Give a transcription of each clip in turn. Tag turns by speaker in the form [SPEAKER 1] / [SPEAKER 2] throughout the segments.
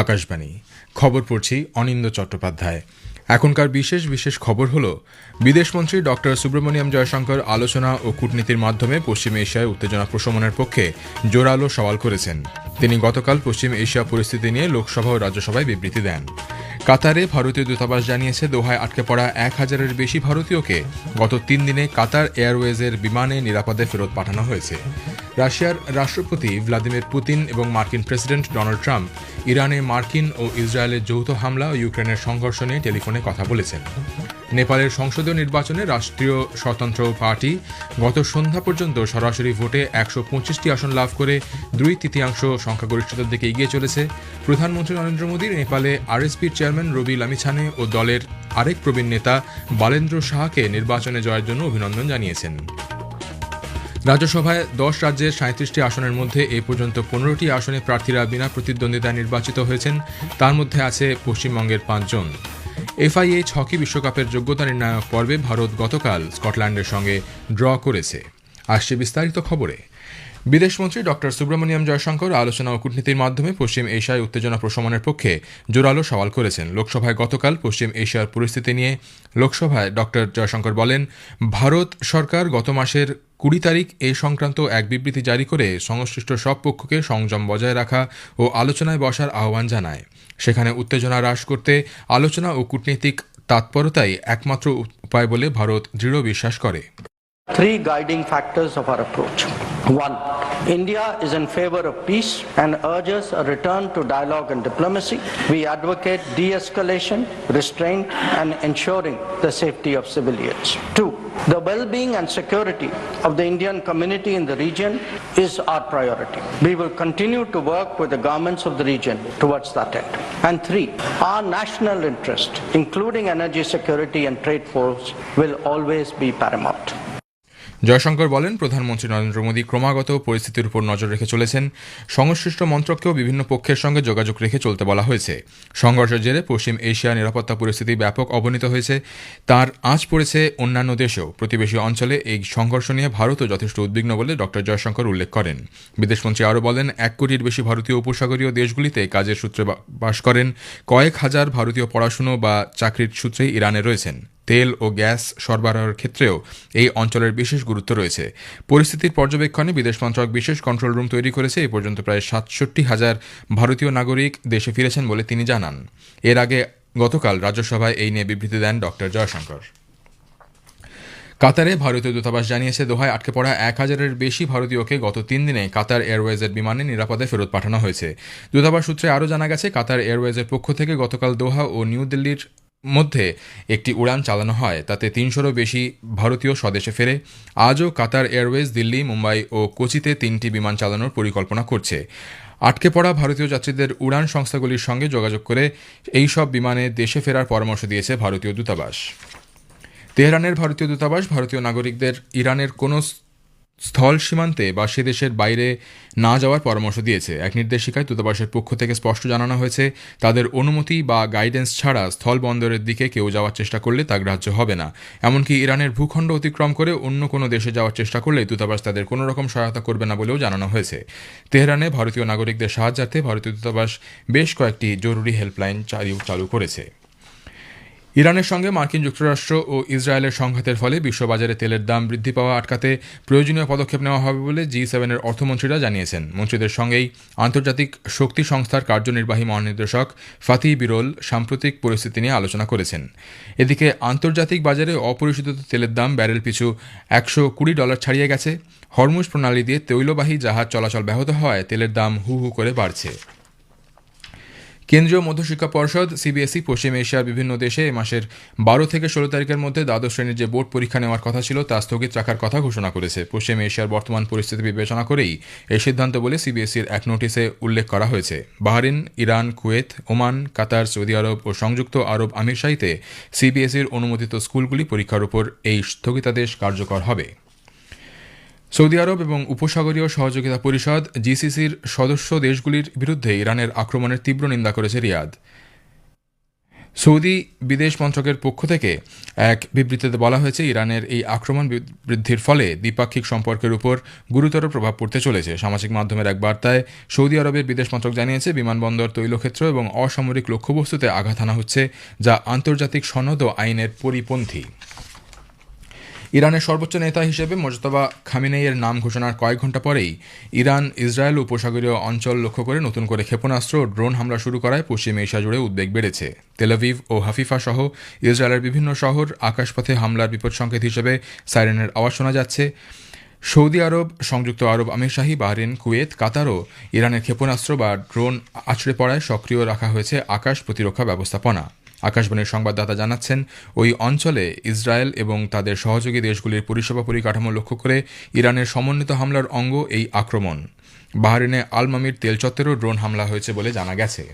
[SPEAKER 1] আকাশবাণী খবর পড়ছি অনিন্দ চট্টোপাধ্যায়। এখনকার বিশেষ বিশেষ খবর হলো, বিদেশমন্ত্রী ডক্টর সুব্রমণিয়াম জয়শঙ্কর আলোচনা ও কূটনীতির মাধ্যমে পশ্চিম এশিয়ায় উত্তেজনা প্রশমনের পক্ষে জোরালো সওয়াল করেছেন। তিনি গতকাল পশ্চিম এশিয়া পরিস্থিতি নিয়ে লোকসভা ও রাজ্যসভায় বিবৃতি দেন। কাতারে ভারতীয় দূতাবাস জানিয়েছে, দোহায় আটকে পড়া ১,০০০-এর বেশি ভারতীয়কে গত ৩ দিনে কাতার এয়ারওয়েজের বিমানে নিরাপদে ফেরত পাঠানো হয়েছে। রাশিয়ার রাষ্ট্রপতি ভ্লাদিমির পুতিন এবং মার্কিন প্রেসিডেন্ট ডোনাল্ড ট্রাম্প ইরানে মার্কিন ও ইসরায়েলের যৌথ হামলা ও ইউক্রেনের সংঘর্ষ নিয়ে টেলিফোনে কথা বলেছেন। নেপালের সংসদীয় নির্বাচনে রাষ্ট্রীয় স্বতন্ত্র পার্টি গত সন্ধ্যা পর্যন্ত সরাসরি ভোটে ১২৫টি আসন লাভ করে ২/৩ সংখ্যাগরিষ্ঠতার দিকে এগিয়ে চলেছে। প্রধানমন্ত্রী নরেন্দ্র মোদী নেপালে আরএসপির চেয়ারম্যান রবি লামিছানে ও দলের আরেক প্রবীণ নেতা বালেন্দ্র শাহকে নির্বাচনে জয়ের জন্য অভিনন্দন জানিয়েছেন। রাজ্যসভায় ১০ রাজ্যের ৩৭টি আসনের মধ্যে এ পর্যন্ত ১৫টি আসনে প্রার্থীরা বিনা প্রতিদ্বন্দ্বিতায় নির্বাচিত হয়েছেন। তার মধ্যে আছে পশ্চিমবঙ্গের ৫ জন। FIH হকি বিশ্বকাপের যোগ্যতা নির্ণায়ক পর্বে ভারত গতকাল স্কটল্যান্ডের সঙ্গে ড্র করেছে। আসছে বিস্তারিত খবরে। বিদেশমন্ত্রী ডক্টর সুব্রমণিয়াম জয়শঙ্কর আলোচনা ও কূটনীতির মাধ্যমে পশ্চিম এশিয়ায় উত্তেজনা প্রশমনের পক্ষে জোরালো সওয়াল করেছেন। লোকসভায় গতকাল পশ্চিম এশিয়ার পরিস্থিতি নিয়ে লোকসভায় ডক্টর জয়শঙ্কর বলেন, ভারত সরকার গত মাসের ২০ তারিখ এ সংক্রান্ত এক বিবৃতি জারি করে সংশ্লিষ্ট সব পক্ষকে সংযম বজায় রাখা ও আলোচনায় বসার আহ্বান জানায়। সেখানে উত্তেজনা হ্রাস করতে আলোচনা ও কূটনীতিক তৎপরতাই একমাত্র উপায় বলে ভারত দৃঢ় বিশ্বাস করে।
[SPEAKER 2] Three guiding factors of our approach. One, India is in favor of peace and urges a return to dialogue and diplomacy. We advocate de-escalation, restraint, and ensuring the safety of civilians. Two, the well-being and security of the Indian community in the region is our priority. We will continue to work with the governments of the region towards that end. And three, our national interest, including energy security and trade flows, will always be paramount.
[SPEAKER 1] Jaishankar বলেন, প্রধানমন্ত্রী নরেন্দ্র মোদী ক্রমাগত পরিস্থিতির উপর নজর রেখে চলেছেন। সংশ্লিষ্ট মন্ত্রককেও বিভিন্ন পক্ষের সঙ্গে যোগাযোগ রেখে চলতে বলা হয়েছে। সংঘর্ষের জেরে পশ্চিম এশিয়া নিরাপত্তা পরিস্থিতি ব্যাপক অবনীত হয়েছে। তার আঁচ পড়েছে অন্যান্য দেশেও। প্রতিবেশী অঞ্চলে এই সংঘর্ষ নিয়ে ভারতও যথেষ্ট উদ্বিগ্ন বলে ডক্টর জয়শঙ্কর উল্লেখ করেন। বিদেশমন্ত্রী আরও বলেন, ১ কোটির বেশি ভারতীয় উপসাগরীয় দেশগুলিতে কাজের সূত্রে বাস করেন। কয়েক হাজার ভারতীয় পড়াশুনো বা চাকরির সূত্রেই ইরানে রয়েছেন। তেল ও গ্যাস সরবরাহের ক্ষেত্রেও এই অঞ্চলের বিশেষ গুরুত্ব রয়েছে। পরিস্থিতির পর্যবেক্ষণে বিদেশ মন্ত্রক বিশেষ কন্ট্রোল রুম তৈরি করেছে। এ পর্যন্ত প্রায় ৬৭,০০০ ভারতীয় নাগরিক দেশে ফিরেছেন বলে তিনি জানান। এর আগে গতকাল রাজ্যসভায় এই নিয়ে বিবৃতি দেন ডক্টর জয়শঙ্কর। কাতারে ভারতীয় দূতাবাস জানিয়েছে, দোহায় আটকে পড়া ১,০০০-এর বেশি ভারতীয়কে গত ৩ দিনে কাতার এয়ারওয়েজের বিমানে নিরাপদে ফেরত পাঠানো হয়েছে। দূতাবাস সূত্রে আরও জানা গেছে, কাতার এয়ারওয়েজের পক্ষ থেকে গতকাল দোহা ও নিউ দিল্লির মধ্যে একটি উড়ান চালানো হয়। তাতে ৩০০-রও বেশি ভারতীয় স্বদেশে ফেরে। আজও কাতার এয়ারওয়েজ দিল্লি, মুম্বাই ও কোচিতে ৩টি বিমান চালানোর পরিকল্পনা করছে। আটকে পড়া ভারতীয় যাত্রীদের উড়ান সংস্থাগুলির সঙ্গে যোগাযোগ করে এই সব বিমানে দেশে ফেরার পরামর্শ দিয়েছে ভারতীয় দূতাবাস। তেহরানের ভারতীয় দূতাবাস ভারতীয় নাগরিকদের ইরানের কোনো স্থল সীমান্তে বা সে দেশের বাইরে না যাওয়ার পরামর্শ দিয়েছে। এক নির্দেশিকায় দূতাবাসের পক্ষ থেকে স্পষ্ট জানানো হয়েছে, তাদের অনুমতি বা গাইডেন্স ছাড়া স্থল বন্দরের দিকে কেউ যাওয়ার চেষ্টা করলে তা গ্রাহ্য হবে না। এমনকি ইরানের ভূখণ্ড অতিক্রম করে অন্য কোনো দেশে যাওয়ার চেষ্টা করলে দূতাবাস তাদের কোনো রকম সহায়তা করবে না বলেও জানানো হয়েছে। তেহরানে ভারতীয় নাগরিকদের সাহায্যার্থে ভারতীয় দূতাবাস বেশ কয়েকটি জরুরি হেল্পলাইন চালু করেছে। ইরানের সঙ্গে মার্কিন যুক্তরাষ্ট্র ও ইসরায়েলের সংঘাতের ফলে বিশ্ববাজারে তেলের দাম বৃদ্ধি পাওয়া আটকাতে প্রয়োজনীয় পদক্ষেপ নেওয়া হবে বলে G7-এর অর্থমন্ত্রীরা জানিয়েছেন। মন্ত্রীদের সঙ্গেই আন্তর্জাতিক শক্তি সংস্থার কার্যনির্বাহী মহানির্দেশক ফাতিহ বিরোল সাম্প্রতিক পরিস্থিতি নিয়ে আলোচনা করেছেন। এদিকে আন্তর্জাতিক বাজারে অপরিশোধিত তেলের দাম ব্যারেল পিছু $১২০ ছাড়িয়ে গেছে। হরমুজ প্রণালী দিয়ে তৈলবাহী জাহাজ চলাচল ব্যাহত হওয়ায় তেলের দাম হু হু করে বাড়ছে। কেন্দ্রীয় মধ্যশিক্ষা পর্ষদ CBSE পশ্চিম এশিয়ার বিভিন্ন দেশে এ মাসের ১২ থেকে ১৬ তারিখের মধ্যে দ্বাদশ শ্রেণীর যে বোর্ড পরীক্ষা নেওয়ার কথা ছিল তা স্থগিত রাখার কথা ঘোষণা করেছে। পশ্চিম এশিয়ার বর্তমান পরিস্থিতি বিবেচনা করেই এই সিদ্ধান্ত বলে CBSEর এক নোটিশে উল্লেখ করা হয়েছে। বাহরিন, ইরান, কুয়েত, ওমান, কাতার, সৌদি আরব ও সংযুক্ত আরব আমিরশাহিতে CBSEর অনুমোদিত স্কুলগুলি পরীক্ষার উপর এই স্থগিতাদেশ কার্যকর হবে। সৌদি আরব এবং উপসাগরীয় সহযোগিতা পরিষদ GCCর সদস্য দেশগুলির বিরুদ্ধে ইরানের আক্রমণের তীব্র নিন্দা করেছে রিয়াদ। সৌদি বিদেশ মন্ত্রকের পক্ষ থেকে এক বিবৃতিতে বলা হয়েছে, ইরানের এই আক্রমণ বৃদ্ধির ফলে দ্বিপাক্ষিক সম্পর্কের উপর গুরুতর প্রভাব পড়তে চলেছে। সামাজিক মাধ্যমের এক বার্তায় সৌদি আরবের বিদেশ মন্ত্রক জানিয়েছে, বিমানবন্দর, তৈলক্ষেত্র এবং অসামরিক লক্ষ্যবস্তুতে আঘাত হানা হচ্ছে, যা আন্তর্জাতিক সনদ ও আইনের পরিপন্থী। ইরানের সর্বোচ্চ নেতা হিসেবে মোজতবা খামেনেইয়ের নাম ঘোষণার কয়েক ঘণ্টা পরেই ইরান ইসরায়েল উপসাগরীয় অঞ্চল লক্ষ্য করে নতুন করে ক্ষেপণাস্ত্র ও ড্রোন হামলা শুরু করায় পশ্চিম এশিয়া জুড়ে উদ্বেগ বেড়েছে। তেল আভিভ ও হাফিফা সহ ইসরায়েলের বিভিন্ন শহর আকাশপথে হামলার বিপদসংকেত হিসেবে সাইরেনের আওয়াজ শোনা যাচ্ছে। সৌদি আরব, সংযুক্ত আরব আমিরশাহী, বাহরিন, কুয়েত, কাতারও ইরানের ক্ষেপণাস্ত্র বা ড্রোন আছড়ে পড়ায় সক্রিয় রাখা হয়েছে আকাশ প্রতিরক্ষা ব্যবস্থাপনা। আকাশবাণীর সংবাদদাতা জানাচ্ছেন, ওই অঞ্চলে ইসরায়েল এবং তাদের সহযোগী দেশগুলির পরিষেবা পরিকাঠামো লক্ষ্য করে ইরানের সমন্বিত হামলার অঙ্গ এই আক্রমণ। বাহরিনে আল মামির তেল চত্বরেও ড্রোন হামলা হয়েছে বলে জানা গেছে।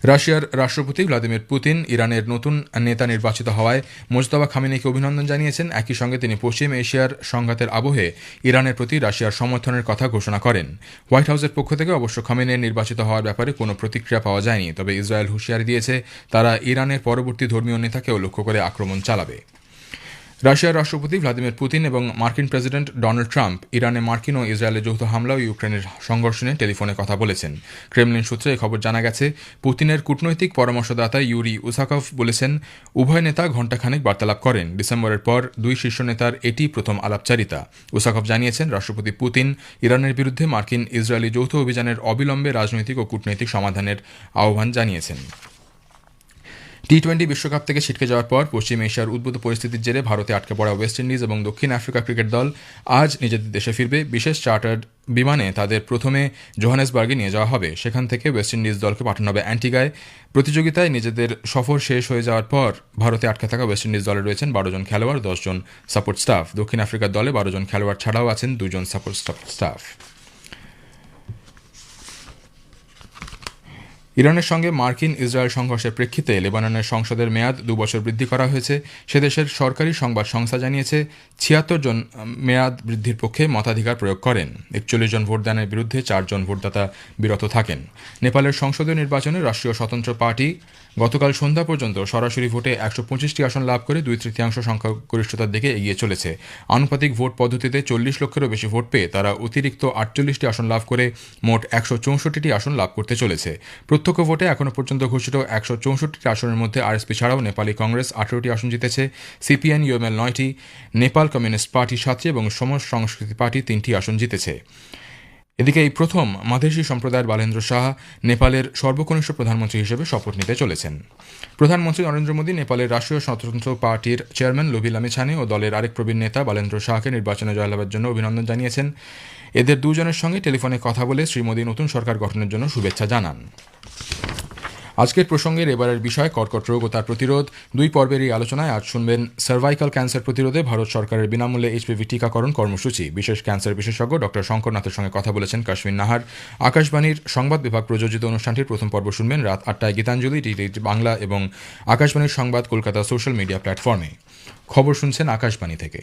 [SPEAKER 1] রাশিয়ার রাষ্ট্রপতি ভ্লাদিমির পুতিন ইরানের নতুন নেতা নির্বাচিত হওয়ায় মোজতবা খামেনেইকে অভিনন্দন জানিয়েছেন। একই সঙ্গে তিনি পশ্চিম এশিয়ার সংঘাতের আবহে ইরানের প্রতি রাশিয়ার সমর্থনের কথা ঘোষণা করেন। হোয়াইট হাউসের পক্ষ থেকে অবশ্য খামেনেই নির্বাচিত হওয়ার ব্যাপারে কোনো প্রতিক্রিয়া পাওয়া যায়নি, তবে ইসরায়েল হুঁশিয়ারি দিয়েছে তারা ইরানের পরবর্তী ধর্মীয় নেতাকেও লক্ষ্য করে আক্রমণ চালাবে। রাশিয়ার রাষ্ট্রপতি ভ্লাদিমির পুতিন এবং মার্কিন প্রেসিডেন্ট ডোনাল্ড ট্রাম্প ইরানে মার্কিন ও ইসরায়েলের যৌথ হামলা ও ইউক্রেনের সংঘর্ষ নিয়ে টেলিফোনে কথা বলেছেন। ক্রেমলিন সূত্রে এই খবর জানা গেছে। পুতিনের কূটনৈতিক পরামর্শদাতা ইউরি উসাকভ বলেছেন, উভয় নেতা ঘণ্টাখানেক বার্তালাপ করেন। ডিসেম্বরের পর দুই শীর্ষ নেতার এটি প্রথম আলাপচারিতা। উসাকভ জানিয়েছেন, রাষ্ট্রপতি পুতিন ইরানের বিরুদ্ধে মার্কিন ইসরায়েলি যৌথ অভিযানের অবিলম্বে রাজনৈতিক ও কূটনৈতিক সমাধানের আহ্বান জানিয়েছেন। টি-20 বিশ্বকাপ থেকে ছিটকে যাওয়ার পর পশ্চিম এশিয়ার উদ্ভূত পরিস্থিতির জেরে ভারতে আটকে পড়া ওয়েস্ট ইন্ডিজ এবং দক্ষিণ আফ্রিকা ক্রিকেট দল আজ নিজেদের দেশে ফিরবে। বিশেষ চার্টার্ড বিমানে তাদের প্রথমে জোহানেসবার্গে নিয়ে যাওয়া হবে। সেখান থেকে ওয়েস্ট ইন্ডিজ দলকে পাঠানো হবে অ্যান্টিগায়। প্রতিযোগিতায় নিজেদের সফর শেষ হয়ে যাওয়ার পর ভারতে আটকে থাকা ওয়েস্ট ইন্ডিজ দলে রয়েছেন 12 জন খেলোয়াড়, 10 জন সাপোর্ট স্টাফ। দক্ষিণ আফ্রিকার দলে 12 জন খেলোয়াড় ছাড়াও আছেন 2 জন সাপোর্ট স্টাফ। ইরানের সঙ্গে মার্কিন ইসরায়েল সংঘর্ষের প্রেক্ষিতে লেবাননের সংসদের মেয়াদ 2 বছর বৃদ্ধি করা হয়েছে। সে দেশের সরকারি সংবাদ সংস্থা জানিয়েছে 76 জন মেয়াদ বৃদ্ধির পক্ষে মতাধিকার প্রয়োগ করেন। 41 জন ভোটদানের বিরুদ্ধে 4 জন ভোটদাতা বিরত থাকেন। নেপালের সংসদীয় নির্বাচনে রাষ্ট্রীয় স্বতন্ত্র পার্টি গতকাল সন্ধ্যা পর্যন্ত সরাসরি ভোটে 125টি আসন লাভ করে 2/3 সংখ্যাগরিষ্ঠতার দিকে এগিয়ে চলেছে। আনুপাতিক ভোট পদ্ধতিতে 40 লক্ষেরও বেশি ভোট পেয়ে তারা অতিরিক্ত 48টি আসন লাভ করে মোট 164টি আসন লাভ করতে চলেছে। প্রত্যক্ষ ভোটে এখনও পর্যন্ত ঘোষিত 164টি আসনের মধ্যে আরএসপি ছাড়াও নেপালি কংগ্রেস 18টি আসন জিতেছে, সিপিএন ইউএমএল 9টি, নেপাল কমিউনিস্ট পার্টি 7টি এবং সম সংস্কৃতি পার্টি 3টি আসন জিতেছে। এদিকে এই প্রথম মাদেশী সম্প্রদায়ের বালেন্দ্র শাহ নেপালের সর্বকনিষ্ঠ প্রধানমন্ত্রী হিসেবে শপথ নিতে চলেছেন। প্রধানমন্ত্রী নরেন্দ্র মোদী নেপালের রাষ্ট্রীয় স্বতন্ত্র পার্টির চেয়ারম্যান লোভি লামিছানে ও দলের আরেক প্রবীণ নেতা বালেন্দ্র শাহকে নির্বাচনে জয়লাভের জন্য অভিনন্দন জানিয়েছেন। এদের দুজনের সঙ্গে টেলিফোনে কথা বলে শ্রী মোদী নতুন সরকার গঠনের জন্য শুভেচ্ছা জানান। আজকের প্রসঙ্গের এবারের বিষয় কর্কট রোগ ও তার প্রতিরোধ। 2 পর্বের এই আলোচনায় আজ শুনবেন সার্ভাইকাল ক্যান্সার প্রতিরোধে ভারত সরকারের বিনামূল্যে এইচপিভি টিকাকরণ কর্মসূচি। বিশেষ ক্যান্সার বিশেষজ্ঞ ডক্টর শঙ্কর নাথের সঙ্গে কথা বলেছেন কাশ্মীর নাহার। আকাশবাণীর সংবাদ বিভাগ প্রযোজিত অনুষ্ঠানটির প্রথম পর্ব শুনবেন রাত 8টায় গীতাঞ্জলি, ডিডি বাংলা এবং আকাশবাণীর সংবাদ কলকাতা সোশ্যাল মিডিয়া প্ল্যাটফর্মে। খবর শুনছেন আকাশবাণী থেকে।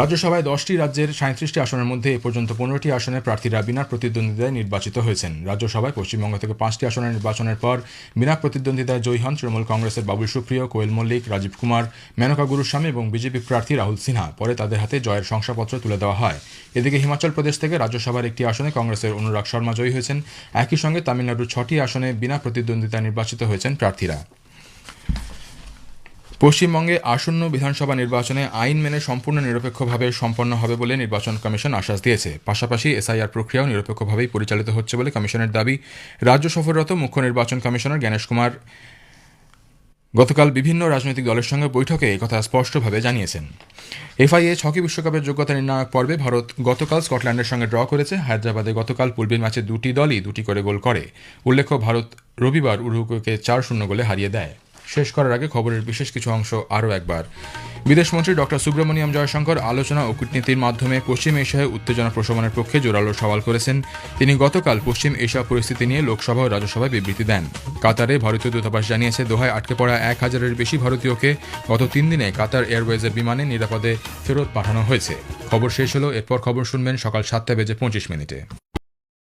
[SPEAKER 1] রাজ্যসভায় 10টি রাজ্যের 37টি আসনের মধ্যে এ পর্যন্ত 15টি আসনে প্রার্থীরা বিনা প্রতিদ্বন্দ্বিতায় নির্বাচিত হয়েছেন। রাজ্যসভায় পশ্চিমবঙ্গ থেকে 5টি আসনের নির্বাচনের পর বিনা প্রতিদ্বন্দ্বিতায় জয়ী হন তৃণমূল কংগ্রেসের বাবুল সুপ্রিয়, কোয়েল মল্লিক, রাজীব কুমার, মেনকা গুরুস্বামী এবং বিজেপি প্রার্থী রাহুল সিনহা। পরে তাদের হাতে জয়ের শংসাপত্র তুলে দেওয়া হয়। এদিকে হিমাচল প্রদেশ থেকে রাজ্যসভার একটি আসনে কংগ্রেসের অনুরাগ শর্মা জয়ী হয়েছেন। একই সঙ্গে তামিলনাড়ুর 6টি আসনে বিনা প্রতিদ্বন্দ্বিতায় নির্বাচিত হয়েছেন প্রার্থীরা। পশ্চিমবঙ্গে আসন্ন বিধানসভা নির্বাচনে আইন মেনে সম্পূর্ণ নিরপেক্ষভাবে সম্পন্ন হবে বলে নির্বাচন কমিশন আশ্বাস দিয়েছে। পাশাপাশি এসআইআর প্রক্রিয়াও নিরপেক্ষভাবেই পরিচালিত হচ্ছে বলে কমিশনের দাবি। রাজ্য সফররত মুখ্য নির্বাচন কমিশনার জ্ঞানেশ কুমার গতকাল বিভিন্ন রাজনৈতিক দলের সঙ্গে বৈঠকে একথা স্পষ্টভাবে জানিয়েছেন। এফআইএইচ হকি বিশ্বকাপের যোগ্যতা নির্ণায়ক পর্বে ভারত গতকাল স্কটল্যান্ডের সঙ্গে ড্র করেছে। হায়দ্রাবাদে গতকাল পূর্বের ম্যাচে 2টি দলই 2টি করে গোল করে। উল্লেখ্য, ভারত রবিবার উরুগুয়েকে 4-0 গোলে হারিয়ে দেয়। শেষ করার আগে খবরের বিশেষ কিছু অংশ আরও একবার। বিদেশমন্ত্রী ডক্টর সুব্রমণিয়াম জয়শঙ্কর আলোচনা ও কূটনীতির মাধ্যমে পশ্চিম এশিয়ায় উত্তেজনা প্রশমনের পক্ষে জোরালো সওয়াল করেছেন। তিনি গতকাল পশ্চিম এশিয়া পরিস্থিতি নিয়ে লোকসভা ও রাজ্যসভায় বিবৃতি দেন। কাতারে ভারতীয় দূতাবাস জানিয়েছে দোহায় আটকে পড়া 1000-এর বেশি ভারতীয়কে গত 3 দিনে কাতার এয়ারওয়েজের বিমানে নিরাপদে ফেরত পাঠানো হয়েছে। খবর শেষ হলো। এরপর খবর শুনবেন সকাল 7:25 মিনিটে।